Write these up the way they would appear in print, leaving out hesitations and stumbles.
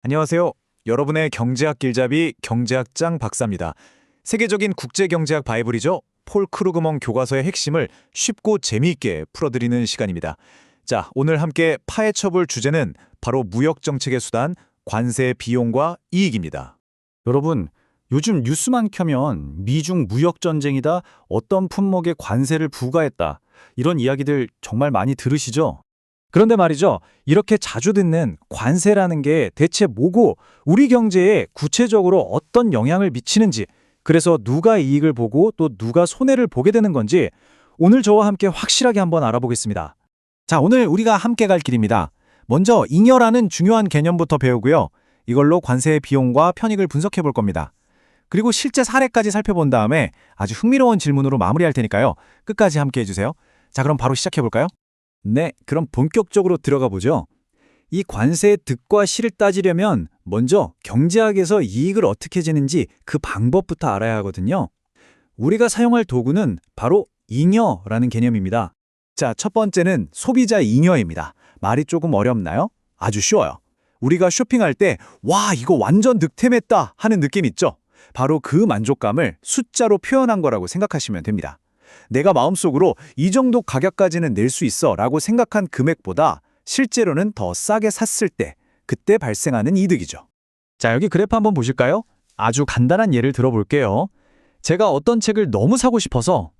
안녕하세요. 여러분의 경제학 길잡이 경제학장 박사입니다. 세계적인 국제경제학 바이블이죠. 폴 크루그먼 교과서의 핵심을 쉽고 재미있게 풀어드리는 시간입니다. 자, 오늘 함께 파헤쳐볼 주제는 바로 무역정책의 수단, 관세 비용과 이익입니다. 여러분, 요즘 뉴스만 켜면 미중 무역전쟁이다, 어떤 품목에 관세를 부과했다, 이런 이야기들 정말 많이 들으시죠? 그런데 말이죠, 이렇게 자주 듣는 관세라는 게 대체 뭐고 우리 경제에 구체적으로 어떤 영향을 미치는지, 그래서 누가 이익을 보고 또 누가 손해를 보게 되는 건지 오늘 저와 함께 확실하게 한번 알아보겠습니다. 자, 오늘 우리가 함께 갈 길입니다. 먼저 잉여라는 중요한 개념부터 배우고요. 이걸로 관세의 비용과 편익을 분석해 볼 겁니다. 그리고 실제 사례까지 살펴본 다음에 아주 흥미로운 질문으로 마무리할 테니까요. 끝까지 함께 해주세요. 자, 그럼 바로 시작해 볼까요? 네, 그럼 본격적으로 들어가 보죠. 이 관세의 득과 실을 따지려면 먼저 경제학에서 이익을 어떻게 재는지 그 방법부터 알아야 하거든요. 우리가 사용할 도구는 바로 잉여라는 개념입니다. 자, 첫 번째는 소비자 잉여입니다. 말이 조금 어렵나요? 아주 쉬워요. 우리가 쇼핑할 때 와, 이거 완전 득템했다 하는 느낌 있죠? 바로 그 만족감을 숫자로 표현한 거라고 생각하시면 됩니다. 내가 마음속으로 이 정도 가격까지는 낼 수 있어 라고 생각한 금액보다 실제로는 더 싸게 샀을 때 그때 발생하는 이득이죠. 자, 여기 그래프 한번 보실까요? 아주 간단한 예를 들어볼게요. 제가 어떤 책을 너무 사고 싶어서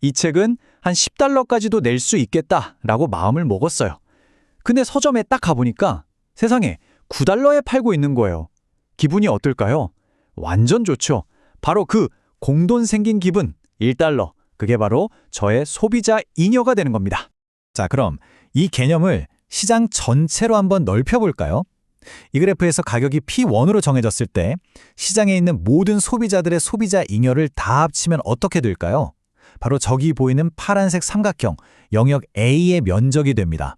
이 책은 한 $10까지도 낼 수 있겠다 라고 마음을 먹었어요. 근데 서점에 딱 가보니까 세상에 $9에 팔고 있는 거예요. 기분이 어떨까요? 완전 좋죠. 바로 그 공돈 생긴 기분, $1. 그게 바로 저의 소비자 잉여가 되는 겁니다. 자, 그럼 이 개념을 시장 전체로 한번 넓혀볼까요? 이 그래프에서 가격이 P1으로 정해졌을 때 시장에 있는 모든 소비자들의 소비자 잉여를 다 합치면 어떻게 될까요? 바로 저기 보이는 파란색 삼각형, 영역 A의 면적이 됩니다.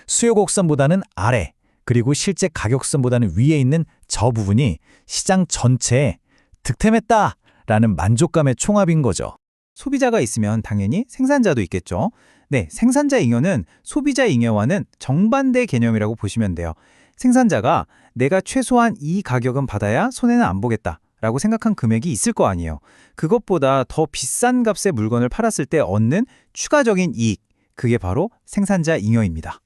수요 곡선보다는 아래, 그리고 실제 가격선보다는 위에 있는 저 부분이 시장 전체에 득템했다! 라는 만족감의 총합인 거죠. 소비자가 있으면 당연히 생산자도 있겠죠. 네, 생산자 잉여는 소비자 잉여와는 정반대 개념이라고 보시면 돼요. 생산자가 내가 최소한 이 가격은 받아야 손해는 안 보겠다 라고 생각한 금액이 있을 거 아니에요. 그것보다 더 비싼 값의 물건을 팔았을 때 얻는 추가적인 이익, 그게 바로 생산자 잉여입니다.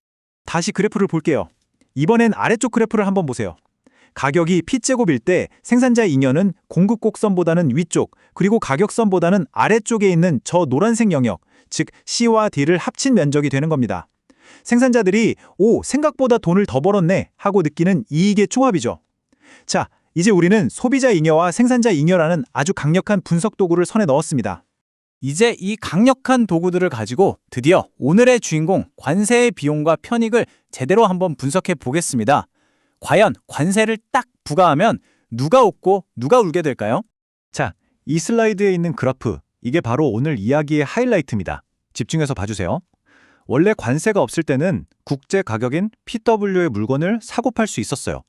다시 그래프를 볼게요. 이번엔 아래쪽 그래프를 한번 보세요. 가격이 P제곱일 때 생산자 잉여는 공급 곡선보다는 위쪽, 그리고 가격선보다는 아래쪽에 있는 저 노란색 영역, 즉 C와 D를 합친 면적이 되는 겁니다. 생산자들이 오, 생각보다 돈을 더 벌었네 하고 느끼는 이익의 총합이죠. 자, 이제 우리는 소비자 잉여와 생산자 잉여라는 아주 강력한 분석 도구를 손에 넣었습니다. 이제 이 강력한 도구들을 가지고 드디어 오늘의 주인공 관세의 비용과 편익을 제대로 한번 분석해 보겠습니다. 과연 관세를 딱 부과하면 누가 웃고 누가 울게 될까요? 자, 이 슬라이드에 있는 그래프, 이게 바로 오늘 이야기의 하이라이트입니다. 집중해서 봐주세요. 원래 관세가 없을 때는 국제 가격인 PW의 물건을 사고 팔 수 있었어요.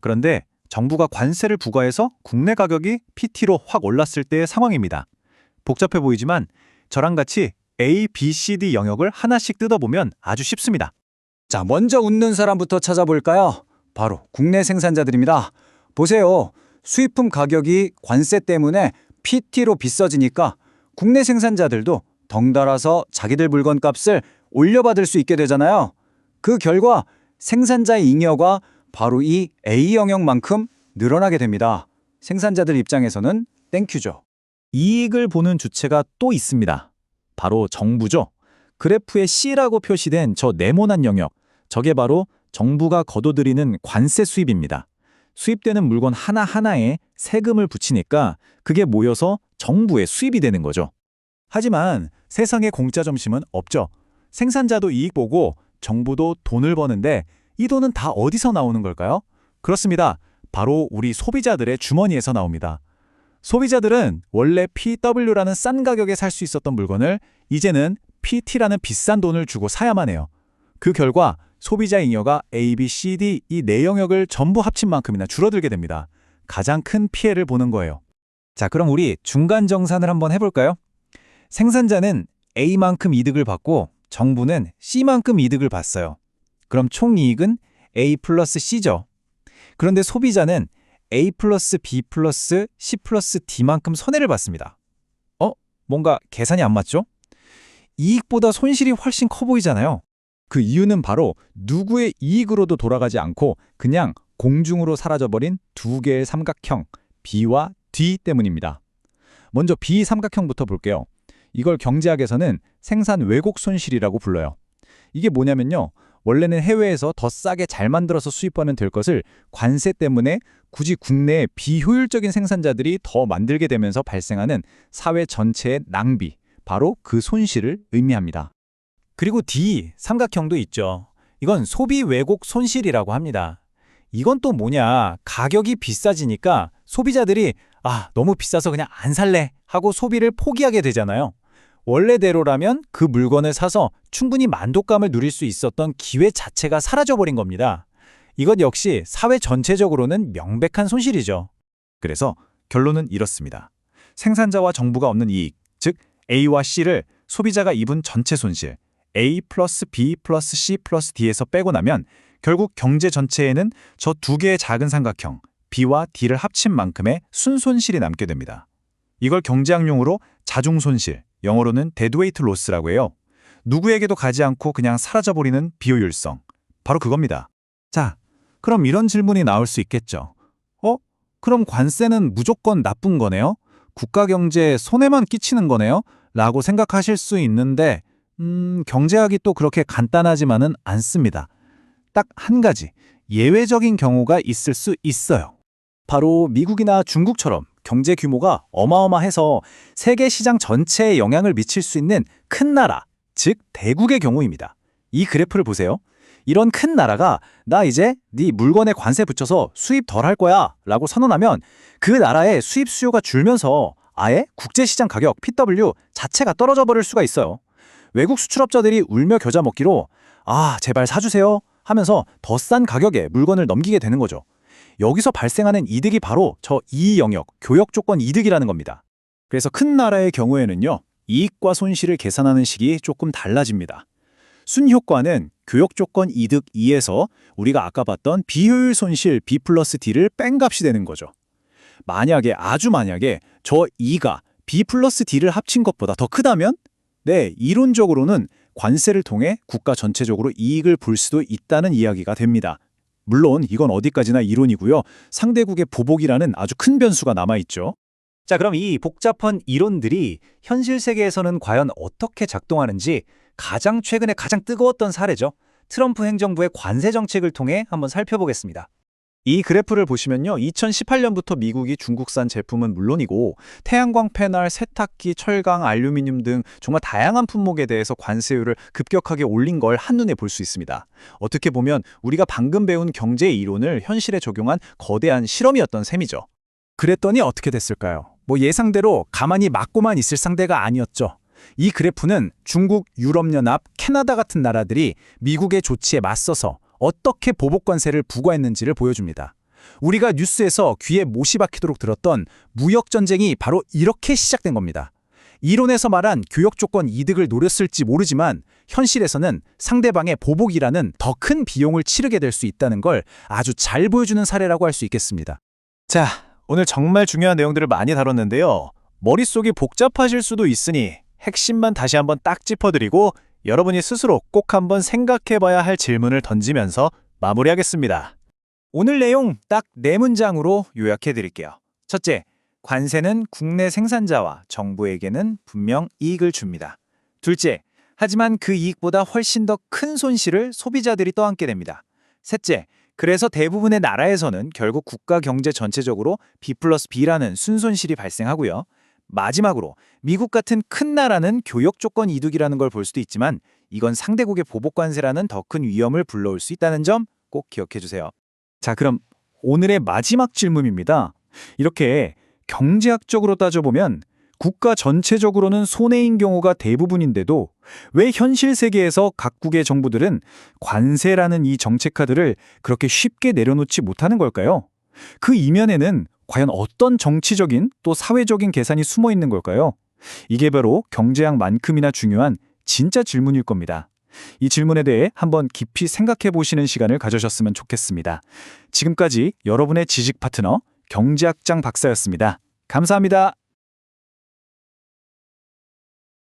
그런데 정부가 관세를 부과해서 국내 가격이 PT로 확 올랐을 때의 상황입니다. 복잡해 보이지만 저랑 같이 A, B, C, D 영역을 하나씩 뜯어보면 아주 쉽습니다. 자, 먼저 웃는 사람부터 찾아볼까요? 바로 국내 생산자들입니다. 보세요. 수입품 가격이 관세 때문에 PT로 비싸지니까 국내 생산자들도 덩달아서 자기들 물건 값을 올려받을 수 있게 되잖아요. 그 결과 생산자의 잉여가 바로 이 A 영역만큼 늘어나게 됩니다. 생산자들 입장에서는 땡큐죠. 이익을 보는 주체가 또 있습니다. 바로 정부죠. 그래프에 C라고 표시된 저 네모난 영역, 저게 바로 정부가 거둬들이는 관세 수입입니다. 수입되는 물건 하나하나에 세금을 붙이니까 그게 모여서 정부의 수입이 되는 거죠. 하지만 세상에 공짜 점심은 없죠. 생산자도 이익 보고 정부도 돈을 버는데 이 돈은 다 어디서 나오는 걸까요? 그렇습니다. 바로 우리 소비자들의 주머니에서 나옵니다. 소비자들은 원래 PW라는 싼 가격에 살 수 있었던 물건을 이제는 PT라는 비싼 돈을 주고 사야만 해요. 그 결과 소비자 잉여가 A, B, C, D 이 네 영역을 전부 합친 만큼이나 줄어들게 됩니다. 가장 큰 피해를 보는 거예요. 자, 그럼 우리 중간 정산을 한번 해볼까요? 생산자는 A만큼 이득을 받고 정부는 C만큼 이득을 봤어요. 그럼 총이익은 A 플러스 C죠. 그런데 소비자는 A 플러스 B 플러스 C 플러스 D만큼 손해를 봤습니다. 뭔가 계산이 안 맞죠? 이익보다 손실이 훨씬 커 보이잖아요. 그 이유는 바로 누구의 이익으로도 돌아가지 않고 그냥 공중으로 사라져버린 두 개의 삼각형 B와 D 때문입니다. 먼저 B 삼각형부터 볼게요. 이걸 경제학에서는 생산 왜곡 손실이라고 불러요. 이게 뭐냐면요. 원래는 해외에서 더 싸게 잘 만들어서 수입하면 될 것을 관세 때문에 굳이 국내에 비효율적인 생산자들이 더 만들게 되면서 발생하는 사회 전체의 낭비, 바로 그 손실을 의미합니다. 그리고 D, 삼각형도 있죠. 이건 소비 왜곡 손실이라고 합니다. 이건 또 뭐냐, 가격이 비싸지니까 소비자들이 너무 비싸서 그냥 안 살래 하고 소비를 포기하게 되잖아요. 원래대로라면 그 물건을 사서 충분히 만족감을 누릴 수 있었던 기회 자체가 사라져버린 겁니다. 이것 역시 사회 전체적으로는 명백한 손실이죠. 그래서 결론은 이렇습니다. 생산자와 정부가 얻는 이익, 즉 A와 C를 소비자가 입은 전체 손실, A 플러스 B 플러스 C 플러스 D에서 빼고 나면 결국 경제 전체에는 저 두 개의 작은 삼각형, B와 D를 합친 만큼의 순손실이 남게 됩니다. 이걸 경제학용어로 자중손실, 영어로는 데드웨이트 로스라고 해요. 누구에게도 가지 않고 그냥 사라져버리는 비효율성. 바로 그겁니다. 자, 그럼 이런 질문이 나올 수 있겠죠. 그럼 관세는 무조건 나쁜 거네요? 국가 경제에 손해만 끼치는 거네요? 라고 생각하실 수 있는데 경제학이 또 그렇게 간단하지만은 않습니다. 딱 한 가지, 예외적인 경우가 있을 수 있어요. 바로 미국이나 중국처럼 경제 규모가 어마어마해서 세계 시장 전체에 영향을 미칠 수 있는 큰 나라, 즉 대국의 경우입니다. 이 그래프를 보세요. 이런 큰 나라가 나 이제 네 물건에 관세 붙여서 수입 덜 할 거야 라고 선언하면 그 나라의 수입 수요가 줄면서 아예 국제시장 가격 PW 자체가 떨어져 버릴 수가 있어요. 외국 수출업자들이 울며 겨자 먹기로 제발 사주세요 하면서 더 싼 가격에 물건을 넘기게 되는 거죠. 여기서 발생하는 이득이 바로 저 이 영역, 교역 조건 이득이라는 겁니다. 그래서 큰 나라의 경우에는요, 이익과 손실을 계산하는 식이 조금 달라집니다. 순효과는 교역 조건 이득 2에서 우리가 아까 봤던 비효율 손실 B 플러스 D를 뺀 값이 되는 거죠. 아주 만약에 저 2가 B 플러스 D를 합친 것보다 더 크다면 이론적으로는 관세를 통해 국가 전체적으로 이익을 볼 수도 있다는 이야기가 됩니다. 물론 이건 어디까지나 이론이고요. 상대국의 보복이라는 아주 큰 변수가 남아있죠. 자, 그럼 이 복잡한 이론들이 현실 세계에서는 과연 어떻게 작동하는지 최근에 가장 뜨거웠던 사례죠. 트럼프 행정부의 관세 정책을 통해 한번 살펴보겠습니다. 이 그래프를 보시면요. 2018년부터 미국이 중국산 제품은 물론이고 태양광 패널, 세탁기, 철강, 알루미늄 등 정말 다양한 품목에 대해서 관세율을 급격하게 올린 걸 한눈에 볼 수 있습니다. 어떻게 보면 우리가 방금 배운 경제 이론을 현실에 적용한 거대한 실험이었던 셈이죠. 그랬더니 어떻게 됐을까요? 예상대로 가만히 맞고만 있을 상대가 아니었죠. 이 그래프는 중국, 유럽연합, 캐나다 같은 나라들이 미국의 조치에 맞서서 어떻게 보복관세를 부과했는지를 보여줍니다. 우리가 뉴스에서 귀에 못이 박히도록 들었던 무역전쟁이 바로 이렇게 시작된 겁니다. 이론에서 말한 교역 조건 이득을 노렸을지 모르지만 현실에서는 상대방의 보복이라는 더 큰 비용을 치르게 될 수 있다는 걸 아주 잘 보여주는 사례라고 할 수 있겠습니다. 자, 오늘 정말 중요한 내용들을 많이 다뤘는데요. 머릿속이 복잡하실 수도 있으니 핵심만 다시 한번 딱 짚어드리고 여러분이 스스로 꼭 한번 생각해봐야 할 질문을 던지면서 마무리하겠습니다. 오늘 내용 딱 4문장으로 요약해드릴게요. 첫째, 관세는 국내 생산자와 정부에게는 분명 이익을 줍니다. 둘째, 하지만 그 이익보다 훨씬 더 큰 손실을 소비자들이 떠안게 됩니다. 셋째, 그래서 대부분의 나라에서는 결국 국가 경제 전체적으로 B 플러스 B라는 순손실이 발생하고요. 마지막으로 미국 같은 큰 나라는 교역 조건 이득이라는 걸 볼 수도 있지만 이건 상대국의 보복 관세라는 더 큰 위험을 불러올 수 있다는 점 꼭 기억해 주세요. 자, 그럼 오늘의 마지막 질문입니다. 이렇게 경제학적으로 따져보면 국가 전체적으로는 손해인 경우가 대부분인데도 왜 현실 세계에서 각국의 정부들은 관세라는 이 정책 카드를 그렇게 쉽게 내려놓지 못하는 걸까요? 그 이면에는 과연 어떤 정치적인 또 사회적인 계산이 숨어 있는 걸까요? 이게 바로 경제학만큼이나 중요한 진짜 질문일 겁니다. 이 질문에 대해 한번 깊이 생각해 보시는 시간을 가져셨으면 좋겠습니다. 지금까지 여러분의 지식 파트너 경제학장 박사였습니다. 감사합니다.